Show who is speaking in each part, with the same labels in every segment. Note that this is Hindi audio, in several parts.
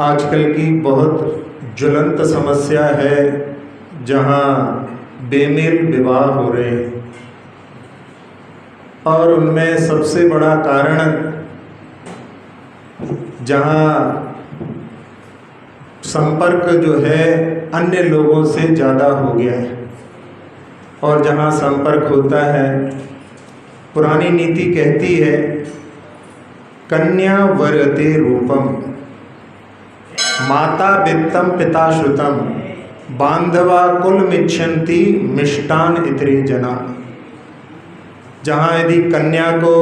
Speaker 1: आजकल की बहुत ज्वलंत समस्या है जहाँ बेमेल विवाह हो रहे हैं और उनमें सबसे बड़ा कारण जहाँ संपर्क जो है अन्य लोगों से ज़्यादा हो गया है। और जहाँ संपर्क होता है, पुरानी नीति कहती है कन्या वरते रूपम, माता वित्तम पिता श्रुतम, बांधवा कुल मिच्छन्ति मिष्टान इतरे जना। जहाँ यदि कन्या को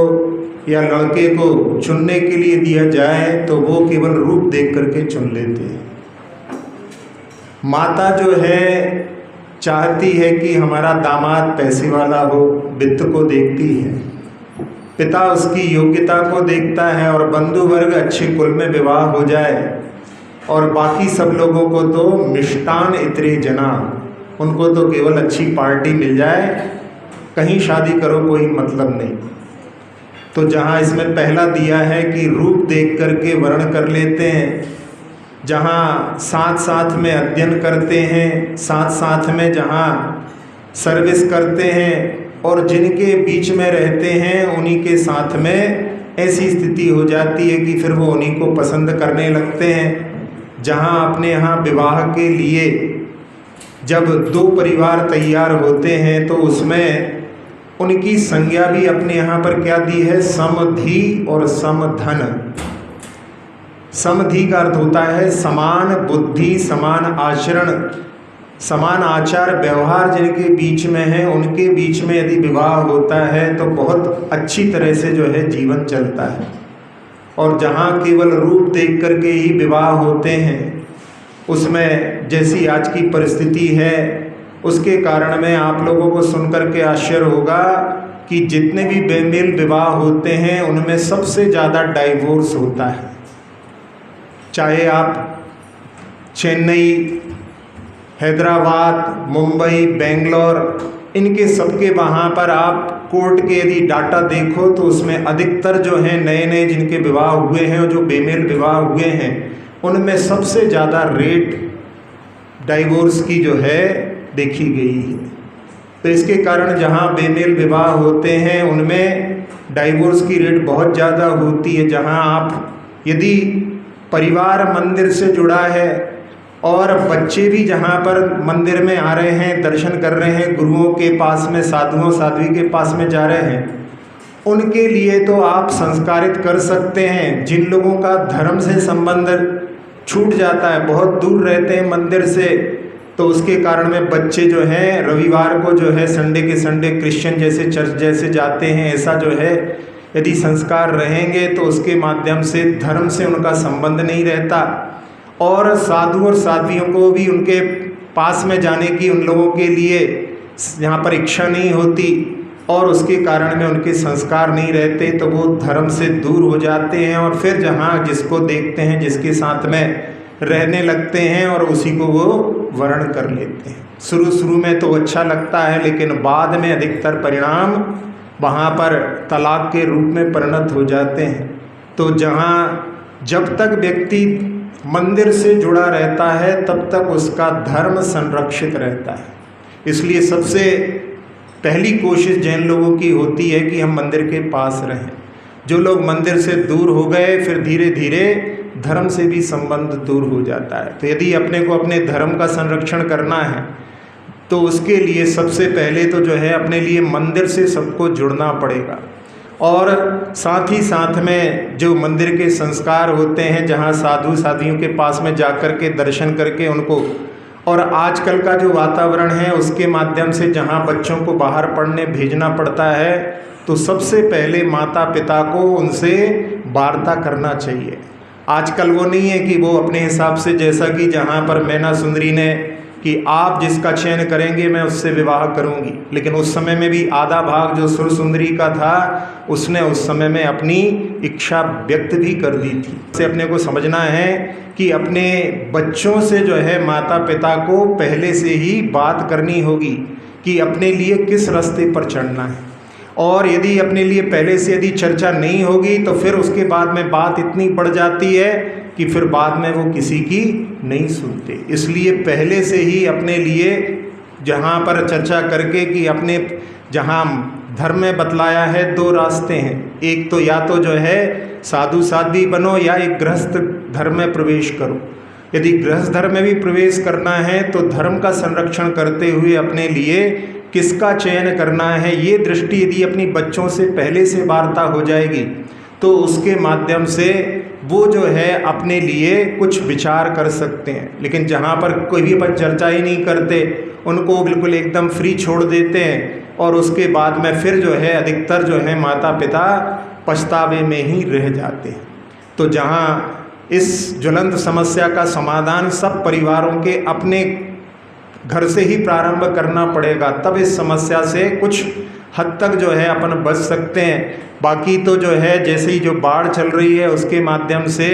Speaker 1: या लड़के को चुनने के लिए दिया जाए तो वो केवल रूप देख करके चुन लेते हैं। माता जो है चाहती है कि हमारा दामाद पैसे वाला हो, वित्त को देखती है। पिता उसकी योग्यता को देखता है और बंधु वर्ग अच्छे कुल में विवाह हो जाए। और बाकी सब लोगों को तो मिष्टान इतरे जना, उनको तो केवल अच्छी पार्टी मिल जाए, कहीं शादी करो कोई मतलब नहीं। तो जहाँ इसमें पहला दिया है कि रूप देख करके वर्ण कर लेते हैं, जहाँ साथ साथ में अध्ययन करते हैं, साथ साथ में जहाँ सर्विस करते हैं और जिनके बीच में रहते हैं उन्हीं के साथ में ऐसी स्थिति हो जाती है कि फिर वो उन्हीं को पसंद करने लगते हैं। जहाँ अपने यहाँ विवाह के लिए जब दो परिवार तैयार होते हैं तो उसमें उनकी संज्ञा भी अपने यहाँ पर क्या दी है, समधि और समधन। समधि का अर्थ होता है समान बुद्धि, समान आचरण, समान आचार व्यवहार जिनके बीच में है, उनके बीच में यदि विवाह होता है तो बहुत अच्छी तरह से जो है जीवन चलता है। और जहाँ केवल रूप देख करके ही विवाह होते हैं, उसमें जैसी आज की परिस्थिति है उसके कारण में आप लोगों को सुनकर के आश्चर्य होगा कि जितने भी बेमेल विवाह होते हैं उनमें सबसे ज़्यादा डाइवोर्स होता है। चाहे आप चेन्नई, हैदराबाद, मुंबई, बेंगलोर, इनके सबके वहाँ पर आप कोर्ट के यदि डाटा देखो तो उसमें अधिकतर जो हैं नए नए जिनके विवाह हुए हैं और जो बेमेल विवाह हुए हैं उनमें सबसे ज़्यादा रेट डाइवोर्स की जो है देखी गई है। तो इसके कारण जहाँ बेमेल विवाह होते हैं उनमें डाइवोर्स की रेट बहुत ज़्यादा होती है। जहाँ आप यदि परिवार मंदिर से जुड़ा है और बच्चे भी जहाँ पर मंदिर में आ रहे हैं, दर्शन कर रहे हैं, गुरुओं के पास में, साधुओं साध्वी के पास में जा रहे हैं, उनके लिए तो आप संस्कारित कर सकते हैं। जिन लोगों का धर्म से संबंध छूट जाता है, बहुत दूर रहते हैं मंदिर से, तो उसके कारण में बच्चे जो हैं रविवार को जो है संडे के संडे क्रिश्चियन जैसे चर्च जैसे जाते हैं, ऐसा जो है यदि संस्कार रहेंगे तो उसके माध्यम से धर्म से उनका संबंध नहीं रहता। और साधु और साध्वियों को भी उनके पास में जाने की उन लोगों के लिए यहाँ पर इच्छा नहीं होती और उसके कारण में उनके संस्कार नहीं रहते, तो वो धर्म से दूर हो जाते हैं और फिर जहाँ जिसको देखते हैं जिसके साथ में रहने लगते हैं और उसी को वो वर्ण कर लेते हैं। शुरू में तो अच्छा लगता है लेकिन बाद में अधिकतर परिणाम वहाँ पर तलाक के रूप में परिणत हो जाते हैं। तो जहाँ जब तक व्यक्ति मंदिर से जुड़ा रहता है तब तक उसका धर्म संरक्षित रहता है। इसलिए सबसे पहली कोशिश जैन लोगों की होती है कि हम मंदिर के पास रहें। जो लोग मंदिर से दूर हो गए फिर धीरे धीरे धर्म से भी संबंध दूर हो जाता है। तो यदि अपने को अपने धर्म का संरक्षण करना है तो उसके लिए सबसे पहले तो जो है अपने लिए मंदिर से सबको जुड़ना पड़ेगा। और साथ ही साथ में जो मंदिर के संस्कार होते हैं, जहाँ साधु साध्वियों के पास में जाकर के दर्शन करके उनको, और आजकल का जो वातावरण है उसके माध्यम से जहाँ बच्चों को बाहर पढ़ने भेजना पड़ता है, तो सबसे पहले माता पिता को उनसे वार्ता करना चाहिए। आजकल वो नहीं है कि वो अपने हिसाब से, जैसा कि जहाँ पर मैना सुंदरी ने कि आप जिसका चयन करेंगे मैं उससे विवाह करूंगी, लेकिन उस समय में भी आधा भाग जो सुर सुंदरी का था उसने उस समय में अपनी इच्छा व्यक्त भी कर दी थी। इसे अपने को समझना है कि अपने बच्चों से जो है माता पिता को पहले से ही बात करनी होगी कि अपने लिए किस रास्ते पर चढ़ना है। और यदि अपने लिए पहले से यदि चर्चा नहीं होगी तो फिर उसके बाद में बात इतनी बढ़ जाती है कि फिर बाद में वो किसी की नहीं सुनते। इसलिए पहले से ही अपने लिए जहाँ पर चर्चा करके कि अपने जहाँ धर्म में बतलाया है दो रास्ते हैं, एक तो या तो जो है साधु साध्वी बनो या एक गृहस्थ धर्म में प्रवेश करो। यदि गृहस्थ धर्म में भी प्रवेश करना है तो धर्म का संरक्षण करते हुए अपने लिए किसका चयन करना है, ये दृष्टि यदि अपनी बच्चों से पहले से वार्ता हो जाएगी तो उसके माध्यम से वो जो है अपने लिए कुछ विचार कर सकते हैं। लेकिन जहाँ पर कोई भी अपन चर्चा ही नहीं करते, उनको बिल्कुल एकदम फ्री छोड़ देते हैं और उसके बाद में फिर जो है अधिकतर जो है माता पिता पछतावे में ही रह जाते हैं। तो जहाँ इस ज्वलंत समस्या का समाधान सब परिवारों के अपने घर से ही प्रारंभ करना पड़ेगा, तब इस समस्या से कुछ हद तक जो है अपन बच सकते हैं। बाकी तो जो है जैसे ही जो बाढ़ चल रही है उसके माध्यम से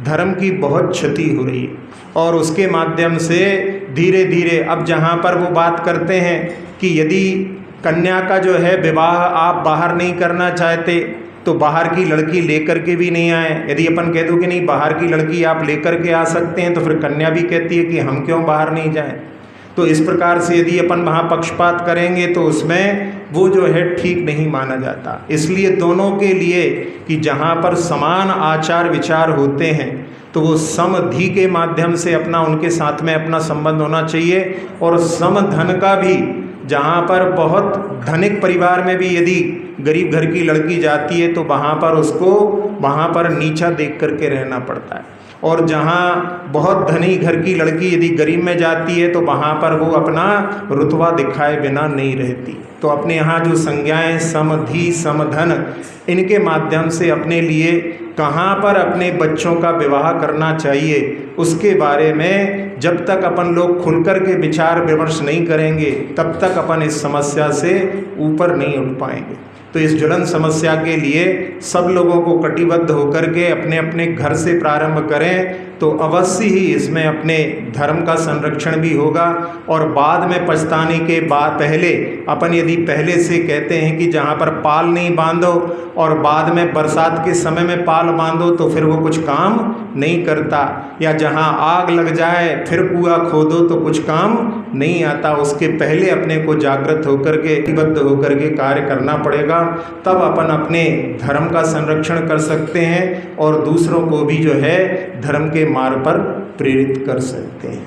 Speaker 1: धर्म की बहुत क्षति हो रही है और उसके माध्यम से धीरे धीरे अब जहाँ पर वो बात करते हैं कि यदि कन्या का जो है विवाह आप बाहर नहीं करना चाहते तो बाहर की लड़की लेकर के भी नहीं आए। यदि अपन कह दो कि नहीं बाहर की लड़की आप लेकर के आ सकते हैं तो फिर कन्या भी कहती है कि हम क्यों बाहर नहीं जाएं। तो इस प्रकार से यदि अपन वहाँ पक्षपात करेंगे तो उसमें वो जो है ठीक नहीं माना जाता। इसलिए दोनों के लिए कि जहाँ पर समान आचार विचार होते हैं तो वो समधि के माध्यम से अपना उनके साथ में अपना संबंध होना चाहिए। और समधन का भी जहाँ पर बहुत धनिक परिवार में भी यदि गरीब घर की लड़की जाती है तो वहाँ पर उसको वहाँ पर नीचा देख करके रहना पड़ता है, और जहाँ बहुत धनी घर की लड़की यदि गरीब में जाती है तो वहाँ पर वो अपना रुतबा दिखाए बिना नहीं रहती। तो अपने यहाँ जो संज्ञाएं समधि समधन, इनके माध्यम से अपने लिए कहाँ पर अपने बच्चों का विवाह करना चाहिए उसके बारे में जब तक अपन लोग खुलकर के विचार विमर्श नहीं करेंगे तब तक अपन इस समस्या से ऊपर नहीं उठ पाएंगे। तो इस ज्वलंत समस्या के लिए सब लोगों को कटिबद्ध होकर के अपने अपने घर से प्रारंभ करें तो अवश्य ही इसमें अपने धर्म का संरक्षण भी होगा। और बाद में पछताने के बाद पहले अपन यदि पहले से कहते हैं कि जहाँ पर पाल नहीं बांधो और बाद में बरसात के समय में पाल बांधो तो फिर वो कुछ काम नहीं करता, या जहाँ आग लग जाए फिर कुआं खोदो तो कुछ काम नहीं आता। उसके पहले अपने को जागृत होकर के कटिबद्ध होकर के कार्य करना पड़ेगा, तब अपन अपने धर्म का संरक्षण कर सकते हैं और दूसरों को भी जो है धर्म के मार्ग पर प्रेरित कर सकते हैं।